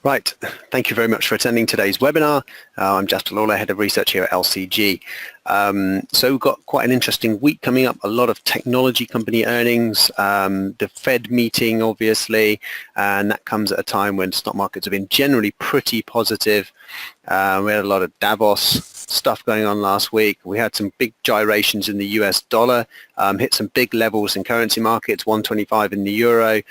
Right, thank you very much for attending today's webinar. I'm Jasper Lawler, Head of Research here at LCG. So we've got quite an interesting week coming up, a lot of technology company earnings, the Fed meeting obviously, and that comes at a time when stock markets have been generally pretty positive. We had a lot of Davos stuff going on last week. We had some big gyrations in the US dollar, hit some big levels in currency markets, 125 in the euro,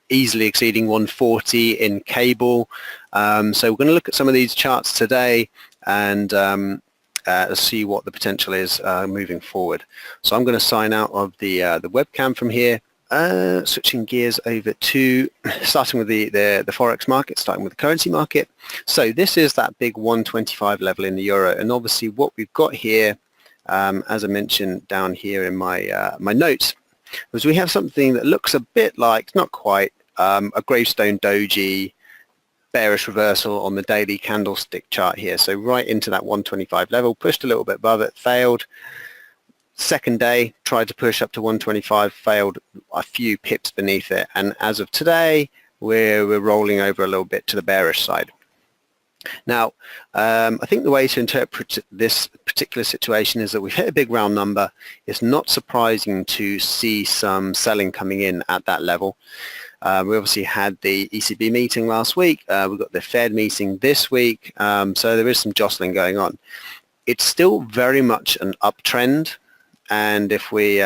easily exceeding 140 in cable. So we're going to look at some of these charts today and see what the potential is moving forward. So I'm going to sign out of the webcam from here, switching gears over to starting with the Forex market, starting with the currency market. So this is that big 125 level in the euro, and obviously what we've got here, as I mentioned down here in my my notes, was we have something that looks a bit like, not quite, a gravestone doji bearish reversal on the daily candlestick chart here. So right into that 125 level, pushed a little bit above it, failed. Second day, tried to push up to 125, failed a few pips beneath it. And as of today, we're rolling over a little bit to the bearish side. Now, I think the way to interpret this particular situation is that we've hit a big round number. It's not surprising to see some selling coming in at that level. We obviously had the ECB meeting last week. We've got the Fed meeting this week. So there is some jostling going on. It's still very much an uptrend. And if we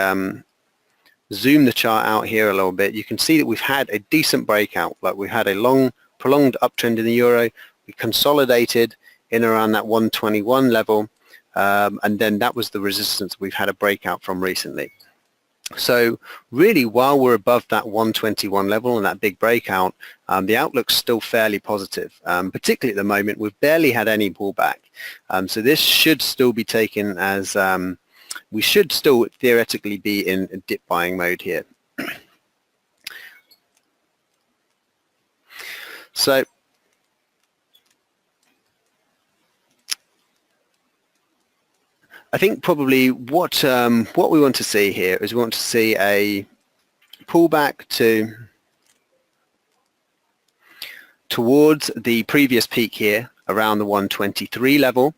zoom the chart out here a little bit, you can see that we've had a decent breakout. Like we had a long, prolonged uptrend in the euro. We consolidated in around that 121 level, and then that was the resistance we've had a breakout from recently. So really, while we're above that 121 level and that big breakout, the outlook's still fairly positive. Particularly at the moment, we've barely had any pullback. So this should still be taken as, we should still theoretically be in dip buying mode here. So I think probably what we want to see here is we want to see a pullback towards the previous peak here around the 123 level.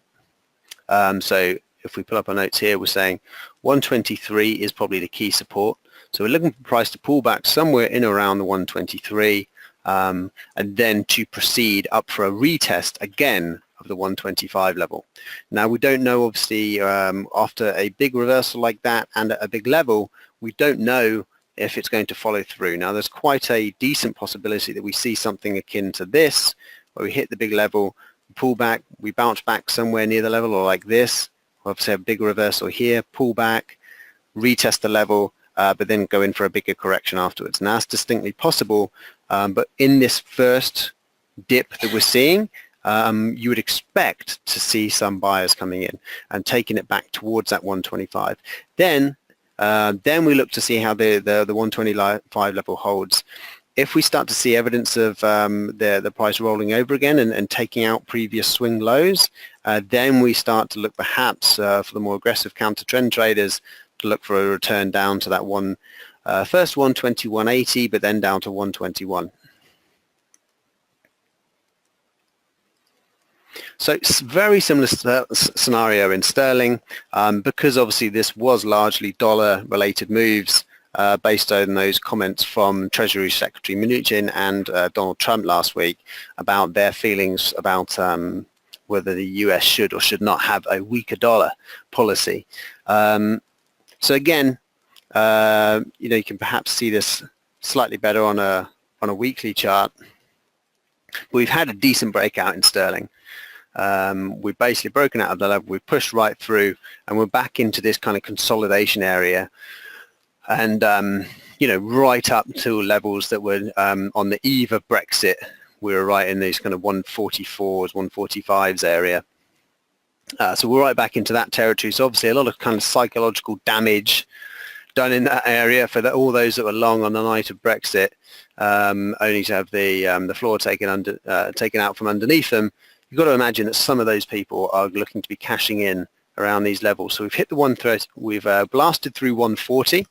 So if we pull up our notes here, we're saying 123 is probably the key support. So we're looking for price to pull back somewhere in around the 123 and then to proceed up for a retest again of the 125 level. Now we don't know, obviously, after a big reversal like that and at a big level, we don't know if it's going to follow through. Now there's quite a decent possibility that we see something akin to this, where we hit the big level, pull back, we bounce back somewhere near the level, or like this, obviously a big reversal here, pull back, retest the level, but then go in for a bigger correction afterwards. Now that's distinctly possible, but in this first dip that we're seeing, you would expect to see some buyers coming in and taking it back towards that 125. Then we look to see how the 125 level holds. If we start to see evidence of the price rolling over again and taking out previous swing lows, then we start to look perhaps for the more aggressive counter trend traders to look for a return down to that first 121.80, but then down to 121. So it's very similar scenario in sterling, because obviously this was largely dollar-related moves based on those comments from Treasury Secretary Mnuchin and Donald Trump last week about their feelings about whether the US should or should not have a weaker dollar policy. So again, you can perhaps see this slightly better on a weekly chart. We've had a decent breakout in sterling. We've basically broken out of the level, we've pushed right through, and we're back into this kind of consolidation area, and right up to levels that were on the eve of Brexit. We were right in these kind of 144s, 145s area. So we're right back into that territory. So obviously a lot of kind of psychological damage done in that area for all those that were long on the night of Brexit, only to have the floor taken out from underneath them. You've got to imagine that some of those people are looking to be cashing in around these levels. So we've hit the 130, we've blasted through 140,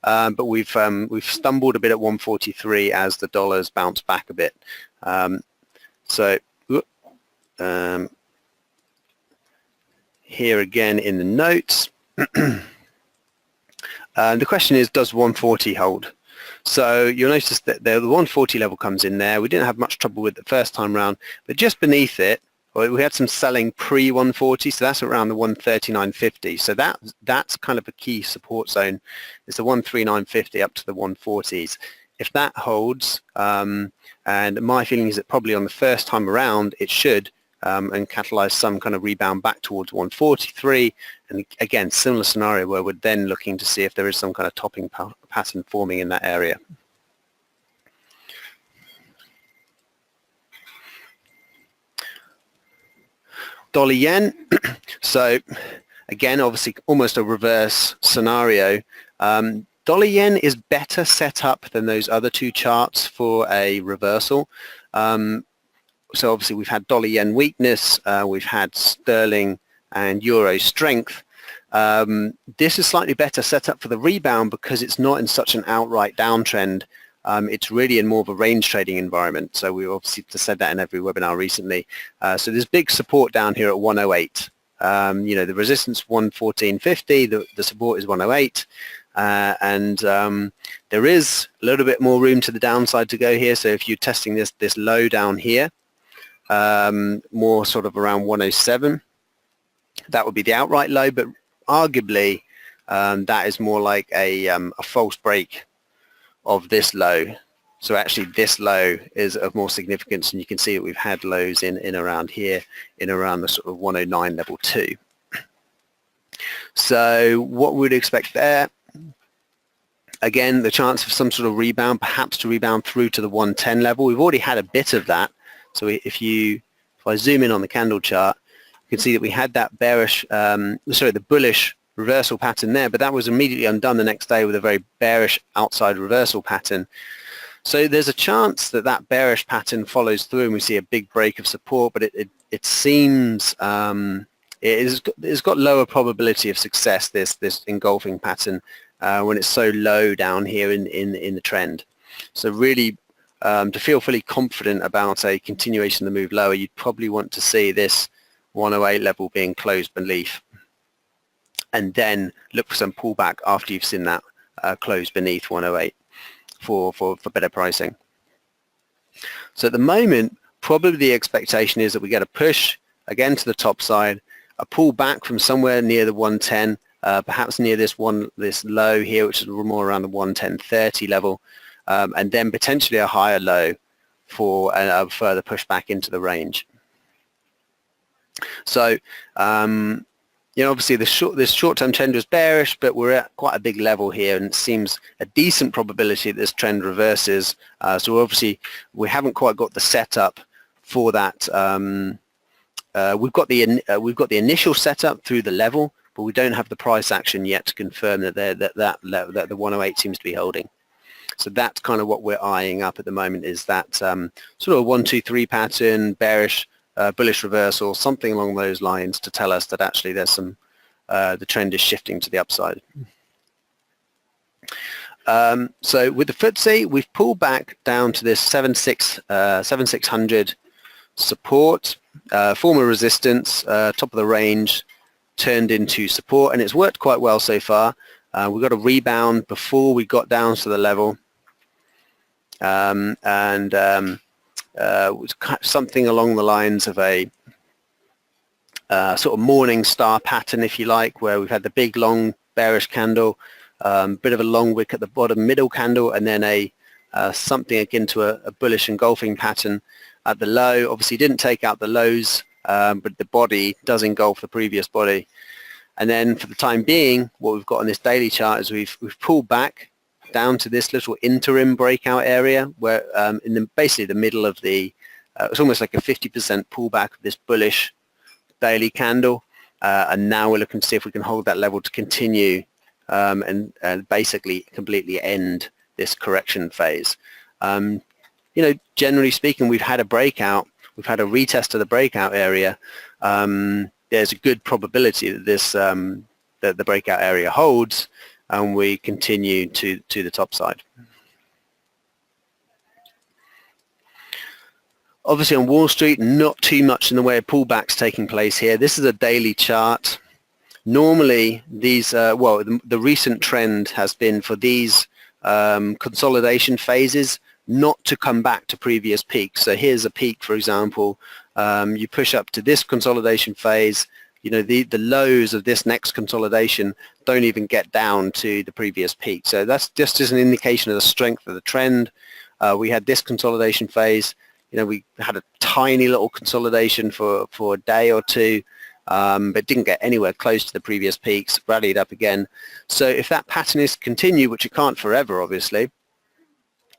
but we've stumbled a bit at 143 as the dollars bounce back a bit. So here again in the notes, the question is, does 140 hold? So you'll notice that the 140 level comes in there. We didn't have much trouble with it the first time round, but just beneath it, we had some selling pre-140, so that's around the 139.50. So that's kind of a key support zone. It's the 139.50 up to the 140s. If that holds, and my feeling is that probably on the first time around, it should, and catalyze some kind of rebound back towards 143. And again, similar scenario where we're then looking to see if there is some kind of topping pattern forming in that area. Dollar yen. So again, obviously almost a reverse scenario. Dollar yen is better set up than those other two charts for a reversal. So obviously we've had dollar yen weakness, we've had sterling and euro strength. This is slightly better set up for the rebound because it's not in such an outright downtrend. It's really in more of a range trading environment. So we obviously said that in every webinar recently. So there's big support down here at 108. You know, the resistance 114.50, the support is 108. And there is a little bit more room to the downside to go here. So if you're testing this low down here, more sort of around 107, that would be the outright low, but arguably that is more like a false break of this low. So actually this low is of more significance, and you can see that we've had lows in around here, in around the sort of 109 level 2. So what we'd expect there, again, the chance of some sort of rebound, perhaps to rebound through to the 110 level. We've already had a bit of that. So if I zoom in on the candle chart, you can see that we had that bearish, the bullish reversal pattern there, but that was immediately undone the next day with a very bearish outside reversal pattern. So there's a chance that that bearish pattern follows through and we see a big break of support, but it seems it's got lower probability of success, this engulfing pattern, when it's so low down here in the trend. So really, to feel fully confident about a continuation of the move lower, you'd probably want to see this 108 level being closed beneath, and then look for some pullback after you've seen that close beneath 108 for better pricing. So at the moment, probably the expectation is that we get a push again to the top side, a pull back from somewhere near the 110, perhaps near this low here, which is more around the 110.30 level, and then potentially a higher low for a further push back into the range. So, you know, obviously this short-term trend was bearish, but we're at quite a big level here, and it seems a decent probability that this trend reverses. So obviously we haven't quite got the setup for that. We've got the initial setup through the level, but we don't have the price action yet to confirm that the 108 seems to be holding. So that's kind of what we're eyeing up at the moment, is that sort of a 1, 2, 3 pattern, bearish, bullish reversal, something along those lines, to tell us that actually there's some the trend is shifting to the upside. So with the FTSE, we've pulled back down to this 7600 support, former resistance, top of the range, turned into support, and it's worked quite well so far. We got a rebound before we got down to the level, something along the lines of a sort of morning star pattern, if you like, where we've had the big long bearish candle, bit of a long wick at the bottom middle candle, and then something akin to a bullish engulfing pattern at the low. Obviously didn't take out the lows, but the body does engulf the previous body. And then for the time being, what we've got on this daily chart is we've pulled back down to this little interim breakout area, where basically the middle of it's almost like a 50% pullback of this bullish daily candle, and now we're looking to see if we can hold that level to continue and basically completely end this correction phase. You know, generally speaking, we've had a breakout, we've had a retest of the breakout area. There's a good probability that that the breakout area holds, and we continue to the top side. Obviously on Wall Street, not too much in the way of pullbacks taking place here. This is a daily chart. Normally, these, the recent trend has been for these consolidation phases not to come back to previous peaks. So here's a peak, for example. You push up to this consolidation phase, you know, the lows of this next consolidation don't even get down to the previous peak. So that's just as an indication of the strength of the trend. We had this consolidation phase. You know, we had a tiny little consolidation for a day or two, but didn't get anywhere close to the previous peaks, rallied up again. So if that pattern is to continue, which it can't forever, obviously,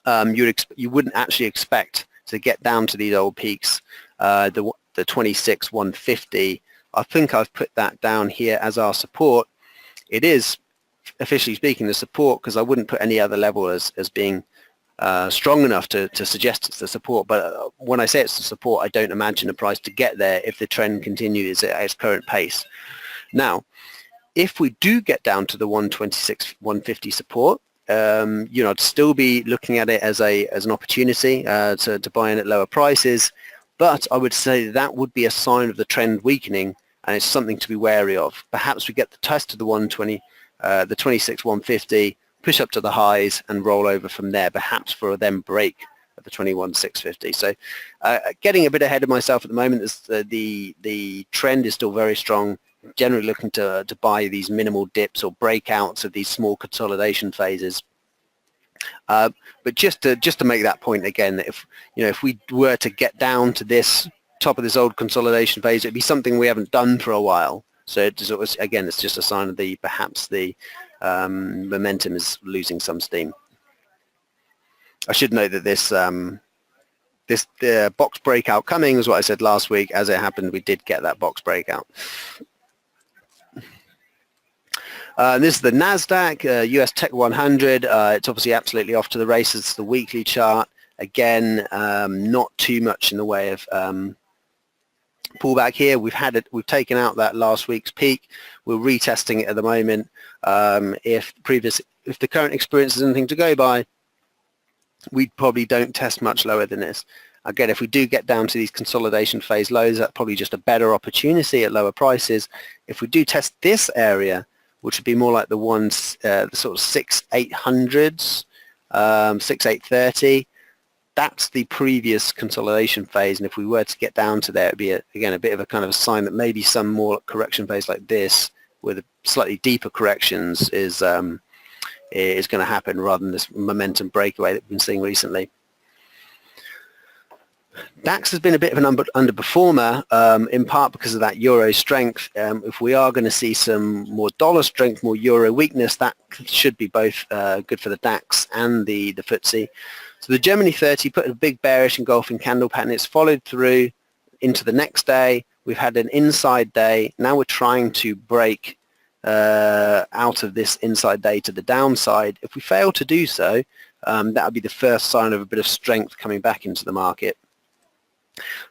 you wouldn't actually expect to get down to these old peaks, the 26,150. I think I've put that down here as our support. It is, officially speaking, the support, because I wouldn't put any other level as being strong enough to suggest it's the support. But when I say it's the support, I don't imagine a price to get there if the trend continues at its current pace. Now, if we do get down to the 126, 150 support, you know, I'd still be looking at it as an opportunity to buy in at lower prices. But I would say that would be a sign of the trend weakening, and it's something to be wary of. Perhaps we get the test of the 120, the 26, 150, push up to the highs and roll over from there, perhaps for a then break at the 21,650. So getting a bit ahead of myself at the moment, is the trend is still very strong. Generally looking to buy these minimal dips or breakouts of these small consolidation phases. But just to make that point again, that if we were to get down to this top of this old consolidation phase, it'd be something we haven't done for a while. So it's just a sign of perhaps the momentum is losing some steam. I should note that this box breakout coming was what I said last week. As it happened, we did get that box breakout. This is the Nasdaq US Tech 100. It's obviously absolutely off to the races. It's the weekly chart. Again, not too much in the way of pullback here. We've taken out that last week's peak. We're retesting it at the moment. If the current experience is anything to go by, we probably don't test much lower than this. Again, if we do get down to these consolidation phase lows, that's probably just a better opportunity at lower prices. If we do test this area, which would be more like the sort of 6,800s, 6,830. That's the previous consolidation phase, and if we were to get down to there, it'd be again a bit of a kind of a sign that maybe some more correction phase like this, with slightly deeper corrections, is going to happen rather than this momentum breakaway that we've been seeing recently. DAX has been a bit of an underperformer, in part because of that euro strength. If we are going to see some more dollar strength, more euro weakness, that should be both good for the DAX and the FTSE. So the Germany 30 put a big bearish engulfing candle pattern. It's followed through into the next day. We've had an inside day. Now we're trying to break out of this inside day to the downside. If we fail to do so, that would be the first sign of a bit of strength coming back into the market.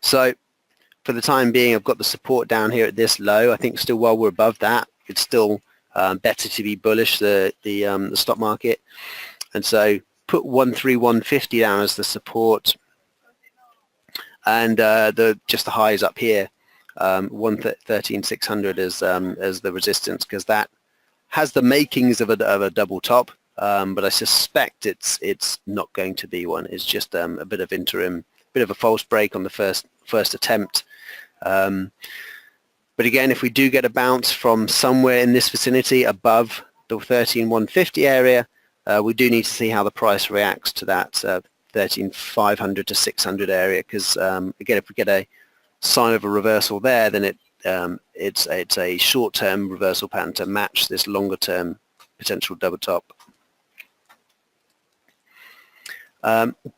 So for the time being, I've got the support down here at this low. I think still while we're above that, it's still better to be bullish, the stock market. And so put 13150 down as the support, and just the highs up here, 113,600 as the resistance, because that has the makings of a double top, but I suspect it's not going to be one. It's just a bit of interim, bit of a false break on the first attempt. But again, if we do get a bounce from somewhere in this vicinity above the 13,150 area, we do need to see how the price reacts to that 13,500 to 600 area, because again, if we get a sign of a reversal there, then it's a short-term reversal pattern to match this longer-term potential double top.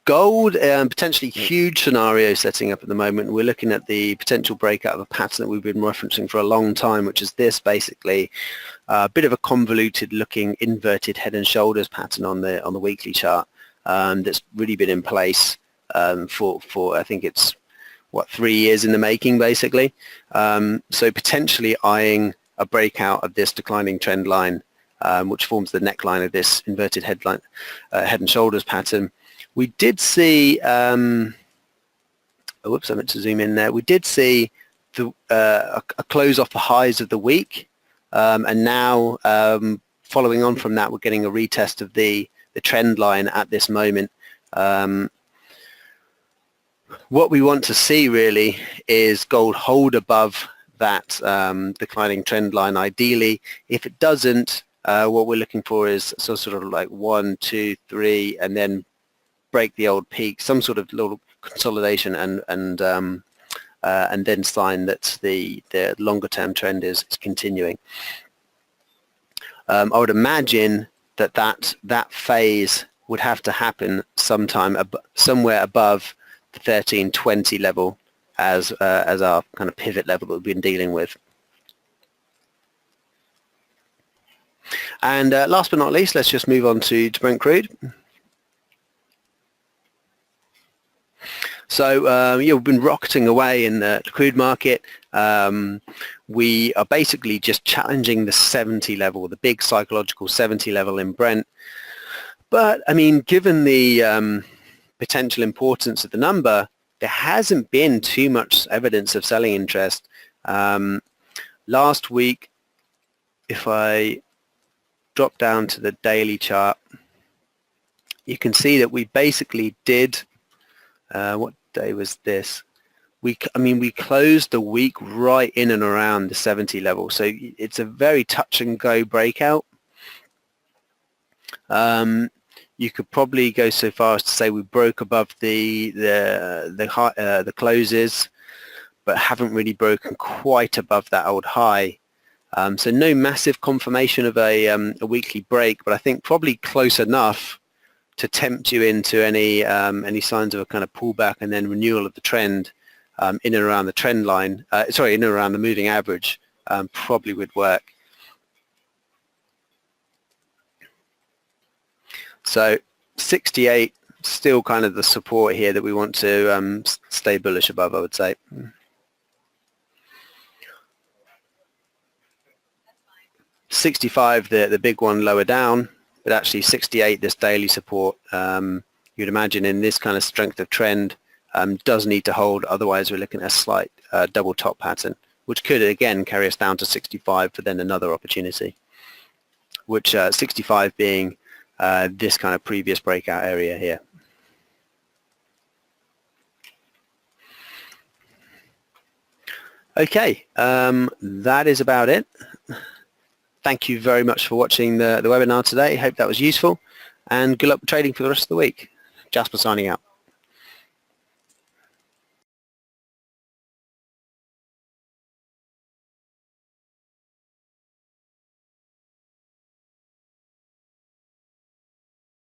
Gold, potentially huge scenario setting up at the moment. We're looking at the potential breakout of a pattern that we've been referencing for a long time, which is this, basically a bit of a convoluted looking inverted head and shoulders pattern on the weekly chart, that's really been in place for I think it's 3 years in the making, basically. So potentially eyeing a breakout of this declining trend line, which forms the neckline of this inverted head and shoulders pattern. We did see a whoops, I meant to zoom in there. We did see a close off the highs of the week, and now following on from that, we're getting a retest of the trend line at this moment. What we want to see really is gold hold above that declining trend line ideally. If it doesn't, what we're looking for is sort of like 1, 2, 3, and then break the old peak, some sort of little consolidation, and then sign that the longer term trend is continuing. I would imagine that phase would have to happen sometime somewhere above the 1320 level as our kind of pivot level that we've been dealing with. And last but not least, let's just move on to Brent crude. So yeah, we've been rocketing away in the crude market. We are basically just challenging the 70 level, the big psychological 70 level in Brent. But I mean, given the potential importance of the number, there hasn't been too much evidence of selling interest. Last week, if I drop down to the daily chart, you can see that we basically did, what day was this? I mean, we closed the week right in and around the 70 level. So it's a very touch and go breakout. You could probably go so far as to say we broke above the closes, but haven't really broken quite above that old high. So no massive confirmation of a weekly break, but I think probably close enough to tempt you into any signs of a kind of pullback and then renewal of the trend in and around the trend line. In and around the moving average probably would work. So 68 still kind of the support here that we want to stay bullish above, I would say. $65, the big one lower down, but actually 68, this daily support, you'd imagine in this kind of strength of trend, does need to hold. Otherwise, we're looking at a slight double top pattern, which could again carry us down to 65 for then another opportunity, which 65 being this kind of previous breakout area here. Okay, that is about it. Thank you very much for watching the webinar today. Hope that was useful, and good luck with trading for the rest of the week. Jasper signing out.